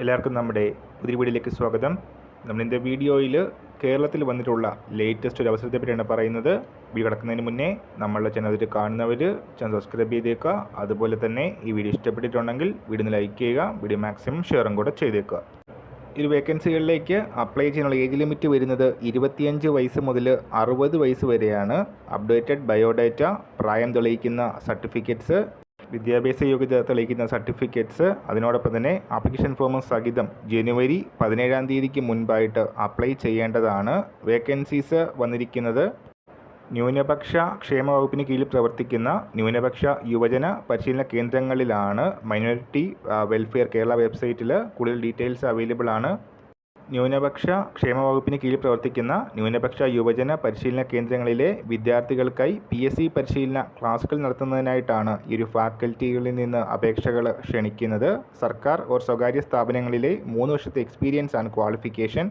എല്ലാവർക്കും നമ്മുടെ പുതിയ വീഡിയോയിലേക്ക് സ്വാഗതം. നമ്മളിൻ്റെ വീഡിയോയിൽ കേരളത്തിൽ വന്നിട്ടുള്ള ലേറ്റസ്റ്റ് ഒരു അവസരത്തെ പറ്റിയാണ് പറയുന്നത്. വീഡിയോ കിടക്കുന്നതിന് മുന്നേ നമ്മളുടെ ചാനൽ കാണുന്നവർ ചാനൽ സബ്സ്ക്രൈബ് ചെയ്തേക്കുക. അതുപോലെ തന്നെ ഈ വീഡിയോ ഇഷ്ടപ്പെട്ടിട്ടുണ്ടെങ്കിൽ വീഡിയോ ലൈക്ക് ചെയ്യുക, വീഡിയോ മാക്സിമം ഷെയറും കൂടെ ചെയ്തേക്കുക. ഈ വേക്കൻസികളിലേക്ക് അപ്ലൈ ചെയ്യാനുള്ള ഏജ് ലിമിറ്റ് വരുന്നത് 25 വയസ്സ് മുതൽ 60 വയസ്സ് വരെയാണ്. അപ്ഡേറ്റഡ് ബയോഡാറ്റ, പ്രായം തെളിയിക്കുന്ന സർട്ടിഫിക്കറ്റ്സ്, വിദ്യാഭ്യാസ യോഗ്യത തെളിയിക്കുന്ന സർട്ടിഫിക്കറ്റ്സ്, അതിനോടൊപ്പം തന്നെ ആപ്ലിക്കേഷൻ ഫോം സഹിതം ജനുവരി 17-ാം തീയതിക്ക് മുൻപായിട്ട് അപ്ലൈ ചെയ്യേണ്ടതാണ്. വേക്കൻസീസ് വന്നിരിക്കുന്നത് ന്യൂനപക്ഷ ക്ഷേമ വകുപ്പിന് കീഴിൽ പ്രവർത്തിക്കുന്ന ന്യൂനപക്ഷ യുവജന പരിശീലന കേന്ദ്രങ്ങളിലാണ്. മൈനോറിറ്റി വെൽഫെയർ കേരള വെബ്സൈറ്റിൽ കൂടുതൽ ഡീറ്റെയിൽസ് അവൈലബിൾ ആണ്. ന്യൂനപക്ഷ ക്ഷേമ വകുപ്പിന് കീഴിൽ പ്രവർത്തിക്കുന്ന ന്യൂനപക്ഷ യുവജന പരിശീലന കേന്ദ്രങ്ങളിലെ വിദ്യാർത്ഥികൾക്കായി PSC പരിശീലന ക്ലാസുകൾ നടത്തുന്നതിനായിട്ടാണ് ഈ ഒരു ഫാക്കൽറ്റികളിൽ നിന്ന് അപേക്ഷകൾ ക്ഷണിക്കുന്നത്. സർക്കാർ ഓർ സ്വകാര്യ സ്ഥാപനങ്ങളിലെ 3 വർഷത്തെ എക്സ്പീരിയൻസ് ആണ് ക്വാളിഫിക്കേഷൻ.